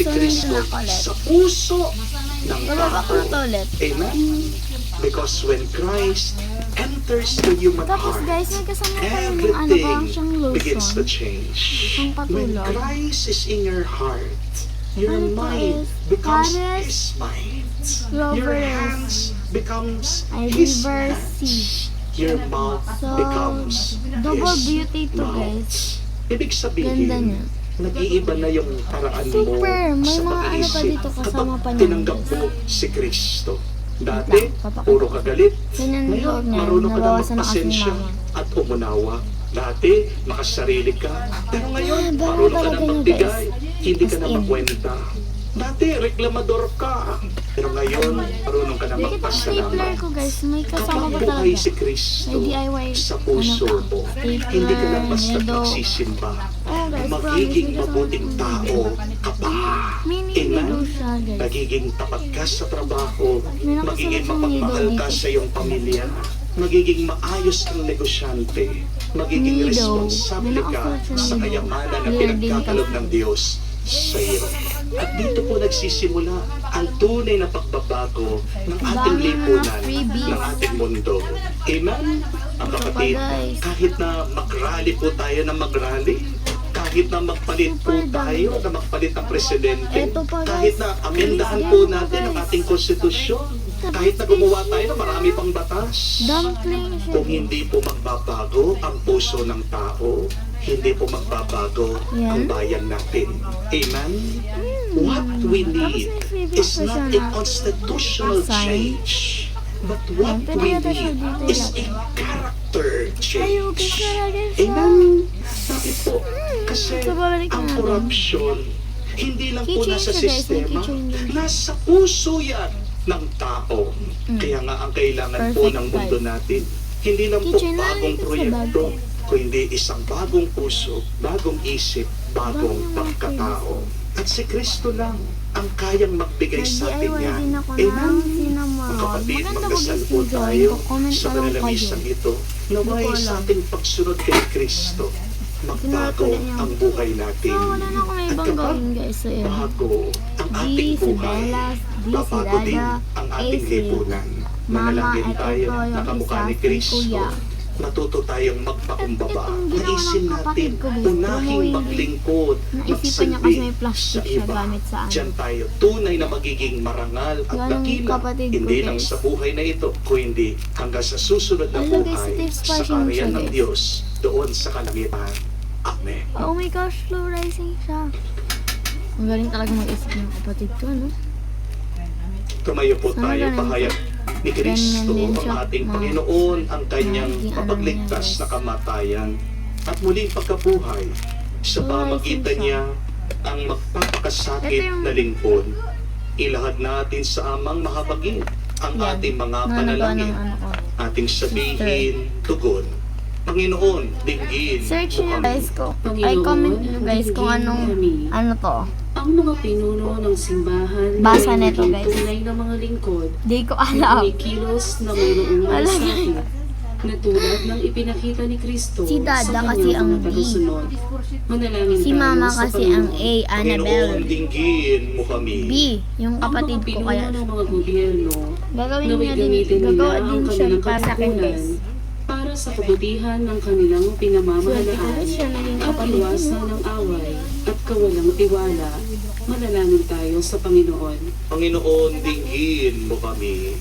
si Kristo sa puso ng tao. Amen? Because when Christ enters the human Tapos heart, guys, may kasama pa yung everything siyang begins to lotion. change. Ang When patulog. Christ is in your heart, your Ano to mind is becomes Paris His mind. Rovers. Your hands becomes I His river hands. sea. Your mouth So, becomes double His beauty to mouth. guys. Ibig Ganda sabihin, niya. nag-iiba na yung paraan mo Super! May sa mga ano pa pag-iisip dito kasama kapag pa niyan, tinanggap guys. mo si Kristo. Wait Dati, lang, papakita puro ko. ka galit. Ganyan yung Ngayon, loob niya. marunong ka na Nabawasan na kasi ni magpasensya mama. at umunawa. Dati, makasarili ka. Pero ngayon, Ah, baka marunong ka talaga na niya, magbigay. Hindi ka As na in. magkwenta. Dati, reklamador ka. Pero ngayon, marunong ka na Dito stapler magpasalamat. ko guys, may kasama Kapag pa buhay talaga. si Kristo May DIY, sa puso ano ka, mo, stapler, hindi ka na basta nido. nagsisimba. Oh guys, promise, Magiging may kasama mabuting pa. tao ka pa. Mini Amen? nido siya guys. Magiging tapat ka sa trabaho, May magiging nakasalat siyang mapagmahal nido ka dito. sa iyong pamilya, magiging maayos kang negosyante, magiging Nido. responsable May ka nakasalat siyang sa nido. kayamanan na Clear din pinagkakalob kasi. ng Diyos sa iyo. At dito po nagsisimula ang tunay na pagbabago ng ating Dami na lipunan, freebies. ng ating mundo. Amen? Ang kapatid, guys. kahit na mag-rally po tayo na mag-rally, kahit na magpalit po Super tayo, na magpalit ng presidente, Eto pa, guys. kahit na amendahan po natin ang ating konstitusyon, kahit na gumawa tayo ng marami pang batas, Dumpling siya. kung hindi po magbabago ang puso ng tao, hindi po magbabago ang Yan. bayan natin. Amen? What we need is not a constitutional change, but what Pwede we yata siya need dito is a ilagay. character Ay, change. okay talaga siya. Amen? Bakit po? Kasi So, babalik ang natin. corruption, hindi lang po Keychain nasa siya, guys. May sistema, keychain din. nasa puso yan ng tao. Kaya nga ang kailangan po Perfect ng mundo size. natin, hindi lang po Keychain na bagong rin sa proyekto, bag. kundi isang bagong puso, bagong isip, bagong Bagong pagkatao. At si Kristo lang ang kayang magbigay sa atin Nag-DIY yan. din ako Amen? ng cinnamon. Mga kapatid, Maganda magdasal po mag-enjoy. tayo Comment sa pa lang manalamisang kayo. ito. Naway Hindi ko sa alam. ating pagsunod kay Kristo, magbago Sinulat ko na niya. ang buhay natin. So, wala na akong At ibang kapag gawin guys. So, yun. bago ang D ating si buhay, Bellas, D si babago din Dada, ang A ating si lipunan. Mama, Manalangin at tayo ito yung na kamukha isa ni si Kristo. Kuya. Matuto tayong magpakumbaba. At itong ginawa Naisin ng natin, kapatid ko, guys, unahing promoting. maglingkod, Naisipan niya kasi may plastic sa siya iba. gamit sa ano. Diyan tayo tunay na magiging marangal at Yan ang dakila. kapatid ko, Hindi lang guys. sa buhay na ito, kundi hanggang sa susunod na Ano, guys, buhay ito yung sa spicy mo siya, kariyan ng guys. Diyos doon sa kalangitan. Amen. Oh my gosh, slow rising siya. Ang galing talaga mag-isip ng kapatid ko, no? Tumayo po Sana tayo, ganun pahayag ni Kristo, Ganyan din ang siya, ating mga- Panginoon, ang kanyang magiging ano mapagligtas niya, na guys. kamatayan at muling pagkabuhay sa Oh, pamagitan rising siya. niya ang magpapakasakit Ito yung- na lingkod. Ilahad natin sa amang mahabagin ang Yan. ating mga Nagawa panalangin, ng ano ko. ating sabihin, tugon. Panginoon, dinggin Search mo niyo kami. guys ko. Ay, Panginoon, comment niyo guys kung dinggin anong, kami. ano to. Ang mga pinuno ng simbahan Basa ay nito, naging guys. tunay na mga lingkod Di ko na alam. kumikilos na mayroong Alam. malasakit na tulad ng ipinakita ni Kristo Si Dada sa kasi kanyang ang mga B. tagasunod. Manalangin Si tayo Mama sa kasi ang Panginoon. A, Annabelle. Panginoon, dinggin mo kami. B, yung Ang kapatid mga ko pinuno kaya. ng mga gobyerno Gagawin naway niya din, gamitin nila gagawa ang din siya kanilang para sa akin katipunan guys. para sa kabutihan ng kanilang pinamamahalaan Swerte siya naging at kapatid ko, iwasan no? ng away at kawalang tiwala. Manalangin tayo sa Panginoon. Panginoon, dinggin mo kami.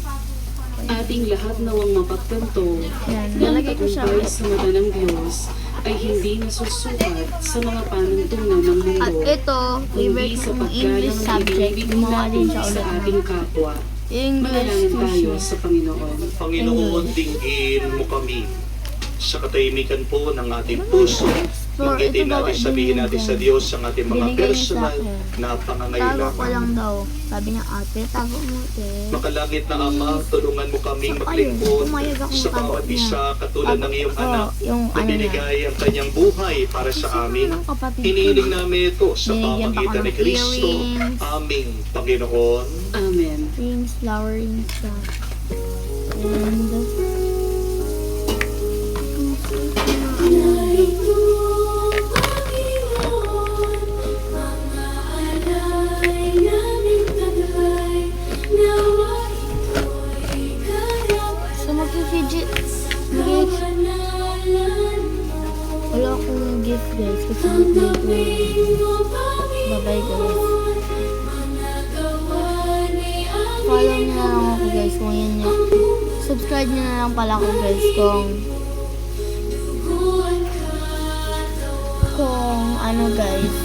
Ating lahat nawang mapagtanto Yan, na ang nalagay ko siya. tagumpay sa mata ng Diyos ay hindi nasusukat sa mga panuntunan ng mundo, At ito, kundi favorite sa kong paggalang English ng subject, ibinibig gumawa din natin siya sa ulit ating ng kapwa. English Manalangin tayo tuition. sa Panginoon. Panginoon, dinggin mo kami. Sa katahimikan po ng ating puso, magitin ito daw natin, ay sabihin natin sa binigay. Diyos ang ating mga Binigay niya sa personal akin. na Tago ko lang pangangailangan. daw. Sabi niya, ate, tago mo, te. Makalangit na Ama, tulungan mo kaming So, maglingkod ayun, pumayag akong sa tago bawat niya. isa katulad Tago ng iyong ko, anak yung na ano niya. binigay ang kanyang buhay para sa Kasi amin. ng kapatid ko. Hinihiling namin ito sa Binigyan pa ako pamagitan ng ni Kristo, earrings. aming Panginoon. Amen. Rings, flowering stuff. And Panginoon, mga alay video. Bye-bye guys. Follow nyo na lang ako guys kung yun nyo. Subscribe nyo na lang pala ako guys kung ano guys.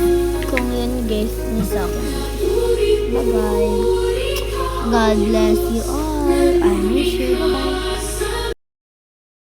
Kung yun guys miss ako. Bye-bye. God bless you all. I miss you. Bye-bye.